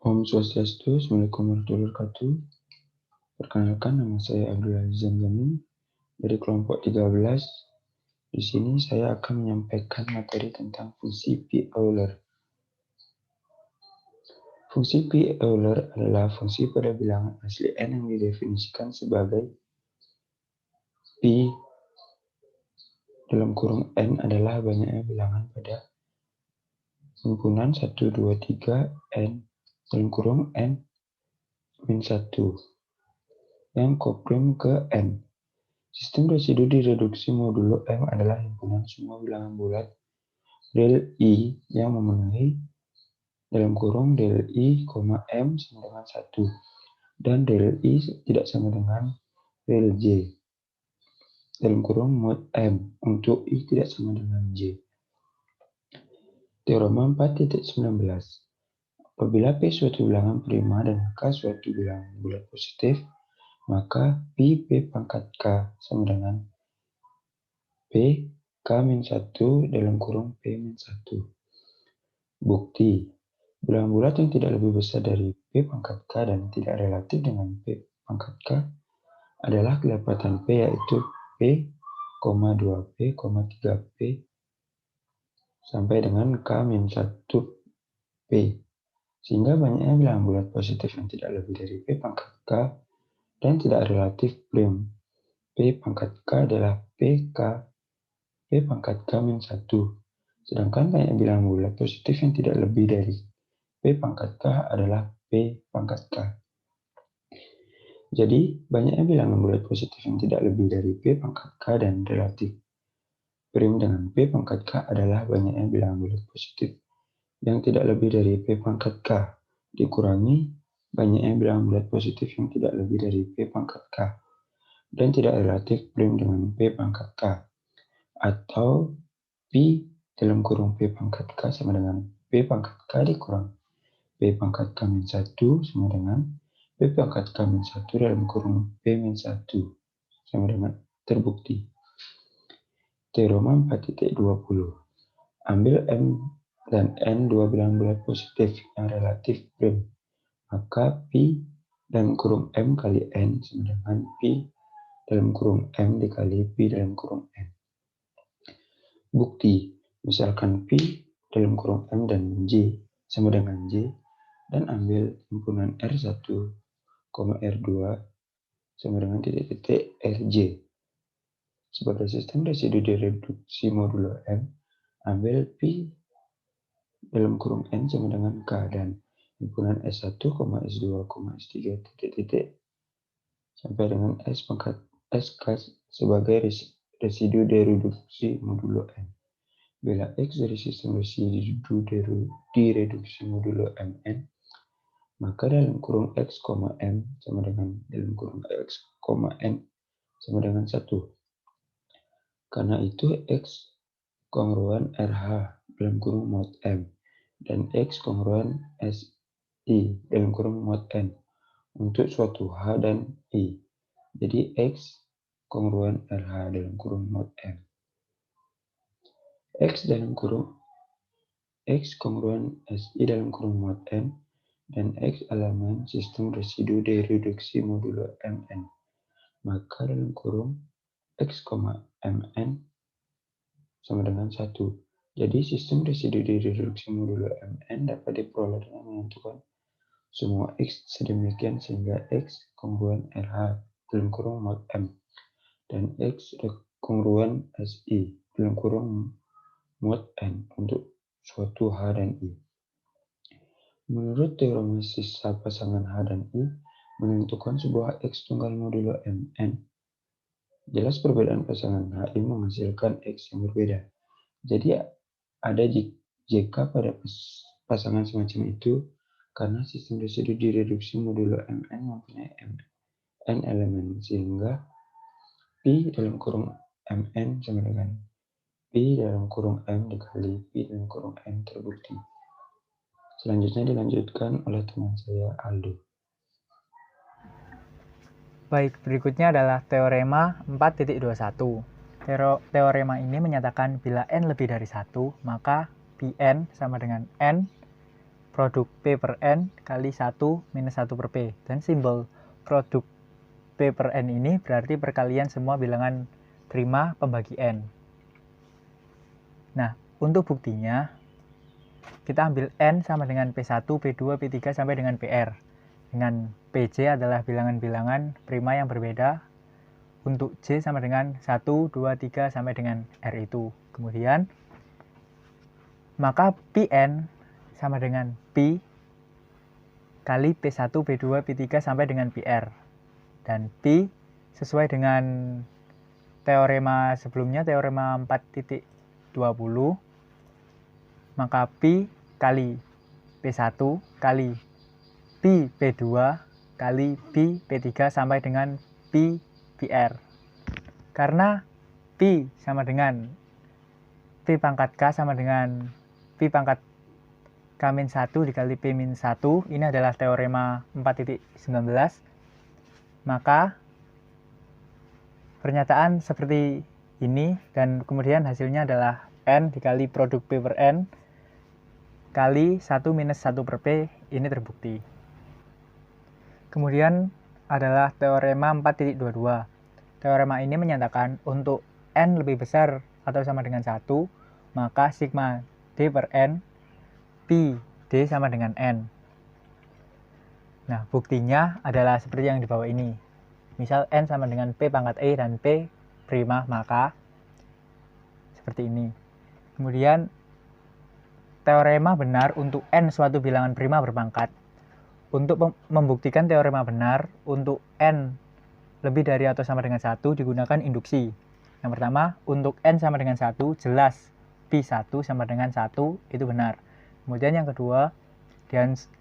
Om Swastiastu, Assalamualaikum warahmatullahi wabarakatuh. Perkenalkan, nama saya Abdul Aziz Zamzami dari kelompok 13. Di sini saya akan menyampaikan materi tentang fungsi P-Euler. Fungsi P-Euler adalah fungsi pada bilangan asli n yang didefinisikan sebagai P dalam kurung n adalah banyaknya bilangan pada himpunan 1, 2, 3, n dalam kurung n min 1 yang koprim ke n. Sistem residu direduksi modulo M adalah himpunan semua bilangan bulat del I yang memenuhi dalam kurung del I, M sama dengan 1 dan del I tidak sama dengan del J dalam kurung mod M untuk I tidak sama dengan J. Teorema 4.19. Apabila P suatu bilangan prima dan K suatu bilangan bulat positif, maka P pangkat K sama dengan P K-1 dalam kurung P-1. Bukti, bilangan bulat yang tidak lebih besar dari P pangkat K dan tidak relatif dengan P pangkat K adalah kedapatan P, yaitu P, 2P, 3P sampai dengan K-1P. Sehingga banyaknya bilangan bulat positif yang tidak lebih dari P pangkat K dan tidak relatif prim P pangkat K adalah P pangkat K-1. Sedangkan banyak bilangan bulat positif yang tidak lebih dari P pangkat K adalah P pangkat K. Jadi, banyaknya bilangan bulat positif yang tidak lebih dari P pangkat K dan relatif prim dengan P pangkat K adalah banyaknya bilangan bulat positif yang tidak lebih dari P pangkat K dikurangi banyaknya bilangan bulat positif yang tidak lebih dari P pangkat K dan tidak relatif prim dengan P pangkat K, atau P dalam kurung P pangkat K sama dengan P pangkat K dikurang P pangkat K-1 sama dengan P pangkat K-1 dalam kurung P-1 sama dengan terbukti. Teorema 4.20. Ambil M dan N dua bilangan bulat positif yang relatif prim, maka P dalam kurung M kali N sama dengan P dalam kurung M dikali P dalam kurung N. Bukti, misalkan P dalam kurung M dan J sama dengan J, dan ambil himpunan R1, R2 sama dengan titik-titik RJ. Sebagai sistem residu direduksi modulo M, ambil P dalam kurung N sama dengan K dan himpunan S1, S2, S3 titik-titik sampai dengan S pangkat SK sebagai residu direduksi modulo M. Bila X dari sistem residu direduksi modulo Mn, maka dalam kurung X, M sama dengan dalam kurung X, N sama dengan 1. Karena itu X kongruan RH dalam kurung mod M dan X kongruan SI dalam kurung mod N untuk suatu H dan I. Jadi X kongruan RH dalam kurung mod M. X dalam kurung X kongruan SI dalam kurung mod N dan X elemen sistem residu direduksi modulo Mn. Maka dalam kurung X, Mn sama dengan 1. Jadi sistem residu direduksi modulo Mn dapat diperoleh dengan menentukan semua X sedemikian sehingga X kongruan RH dalam kurung mod M dan X kongruan SI dalam kurung mod N untuk suatu H dan I. Menurut teorema sisa pasangan H dan I menentukan sebuah X tunggal modulo Mn, jelas perbedaan pasangan HI menghasilkan X yang berbeda. Jadi ada JK pada pasangan semacam itu karena sistem residu direduksi modulo Mn mempunyai n elemen sehingga P dalam kurung Mn sama dengan P dalam kurung M dikali P dalam kurung N terbukti. Selanjutnya dilanjutkan oleh teman saya Aldo. Baik, berikutnya adalah teorema 4.21. Teorema ini menyatakan bila n lebih dari 1, maka Pn sama dengan n produk P per N kali 1 minus 1 per P. Dan simbol produk P per N ini berarti perkalian semua bilangan prima pembagi N. Nah, untuk buktinya, kita ambil N sama dengan P1, P2, P3 sampai dengan PR. Dengan PJ adalah bilangan-bilangan prima yang berbeda. Untuk J sama dengan 1, 2, 3 sampai dengan R itu. Kemudian, maka Pn sama dengan P kali P1, P2, P3 sampai dengan PR. Dan P sesuai dengan teorema sebelumnya, teorema 4.20, maka P kali P1 kali P P2 kali P P3 sampai dengan P PR. Karena P sama dengan P pangkat K sama dengan P pangkat K-1 dikali P-1, ini adalah teorema 4.19, maka pernyataan seperti ini, dan kemudian hasilnya adalah N dikali produk P per N kali 1 minus 1 per P, ini terbukti. Kemudian adalah teorema 4.22. Teorema ini menyatakan untuk N lebih besar atau sama dengan 1, maka sigma D per N, Pi D sama dengan N. Nah, buktinya adalah seperti yang di bawah ini. Misal N sama dengan P pangkat E dan P prima, maka seperti ini. Kemudian teorema benar untuk N suatu bilangan prima berpangkat. Untuk membuktikan teorema benar untuk N lebih dari atau sama dengan 1 digunakan induksi. Yang pertama, untuk N sama dengan 1, jelas P1 sama dengan 1 itu benar. Kemudian yang kedua,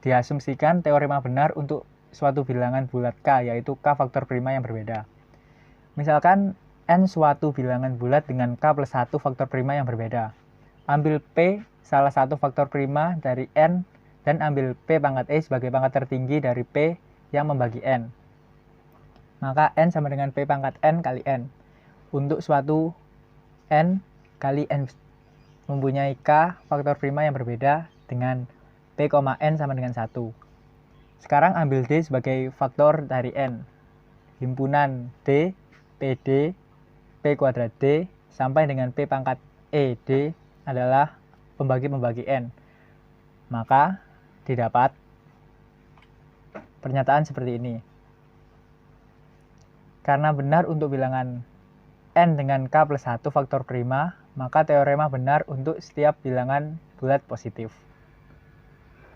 diasumsikan teorema benar untuk suatu bilangan bulat K, yaitu K faktor prima yang berbeda. Misalkan N suatu bilangan bulat dengan K plus 1 faktor prima yang berbeda. Ambil P salah satu faktor prima dari N dan ambil P pangkat E sebagai pangkat tertinggi dari P yang membagi N. Maka N sama dengan P pangkat N kali N. Untuk suatu N kali N mempunyai K faktor prima yang berbeda dengan P, N sama dengan 1. Sekarang ambil D sebagai faktor dari N. Himpunan D, PD, P kuadrat D sampai dengan P pangkat E, D adalah pembagi-pembagi N. Maka didapat pernyataan seperti ini. Karena benar untuk bilangan N dengan K plus 1 faktor prima, maka teorema benar untuk setiap bilangan bulat positif.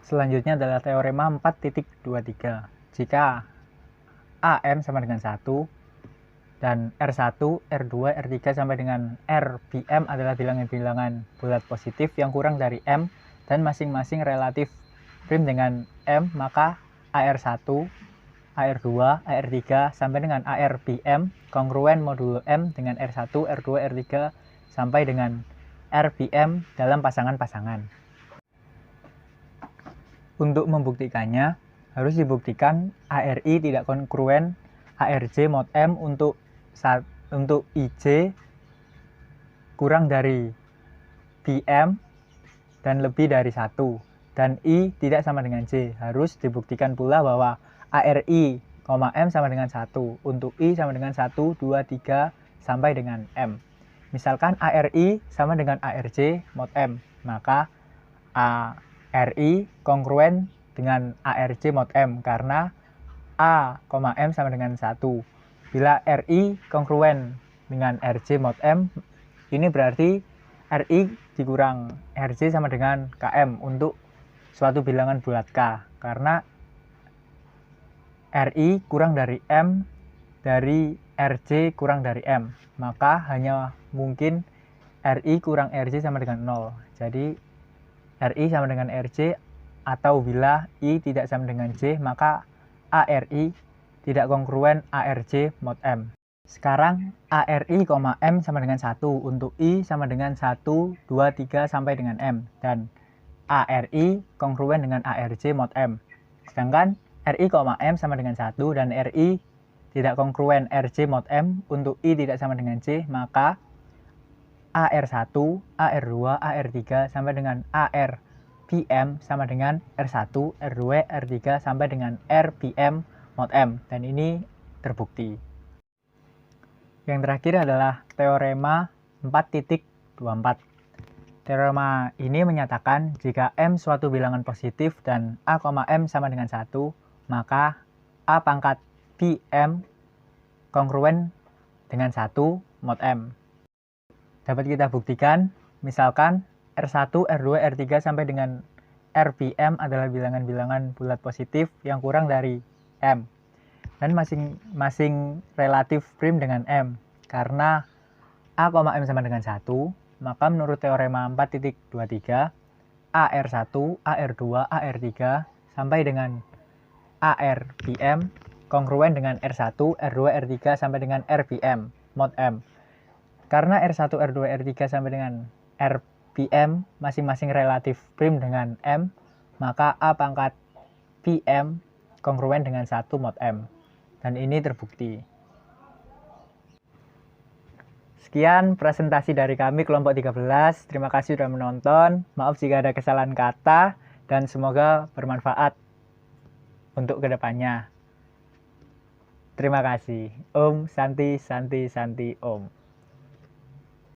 Selanjutnya adalah teorema 4.23. Jika AM sama dengan 1 dan R1, R2, R3 sampai dengan RBM adalah bilangan-bilangan bulat positif yang kurang dari M dan masing-masing relatif prim dengan M, maka AR1, AR2, AR3 sampai dengan ARBM kongruen modulo M dengan R1, R2, R3 sampai dengan RBM dalam pasangan-pasangan. Untuk membuktikannya, harus dibuktikan ARI tidak kongruen ARJ mod M untuk IJ kurang dari BM dan lebih dari 1. Dan I tidak sama dengan J. Harus dibuktikan pula bahwa ARI, M sama dengan 1. Untuk I sama dengan 1, 2, 3 sampai dengan M. Misalkan ARI sama dengan ARJ mod M, maka ARI kongruen dengan ARJ mod M karena A, M sama dengan 1. Bila RI kongruen dengan RJ mod M, ini berarti RI dikurang RJ sama dengan KM untuk suatu bilangan bulat K. Karena RI kurang dari M dari RJ kurang dari M, maka hanya mungkin RI kurang RJ sama dengan 0. Jadi RI sama dengan RJ, atau bila I tidak sama dengan J, maka ARI tidak kongruen ARJ mod M. Sekarang ARI, M sama dengan 1 untuk I sama dengan 1, 2, 3 sampai dengan M. Dan ARI kongruen dengan ARJ mod M. Sedangkan RI, M sama dengan 1 dan RI tidak kongruen RJ mod M untuk I tidak sama dengan J, maka AR1, AR2, AR3 sampai dengan AR PM sama dengan R1, R2, R3 sampai dengan RPM mod M. Dan ini terbukti. Yang terakhir adalah teorema 4.24. Teorema ini menyatakan jika M suatu bilangan positif dan A, M sama dengan 1, maka A pangkat PM kongruen dengan 1 mod M. Dapat kita buktikan, misalkan R1, R2, R3 sampai dengan RPM adalah bilangan-bilangan bulat positif yang kurang dari M. Dan masing-masing relatif prim dengan M. Karena A, M sama dengan 1, maka menurut teorema 4.23, AR1, AR2, AR3 sampai dengan ARPM kongruen dengan R1, R2, R3 sampai dengan RPM mod M. Karena R1, R2, R3 sampai dengan RPM masing-masing relatif prim dengan M, maka A pangkat PM kongruen dengan 1 mod M. Dan ini terbukti. Sekian presentasi dari kami kelompok 13. Terima kasih sudah menonton. Maaf jika ada kesalahan kata dan semoga bermanfaat untuk kedepannya. Terima kasih. Om Santi Santi Santi Om.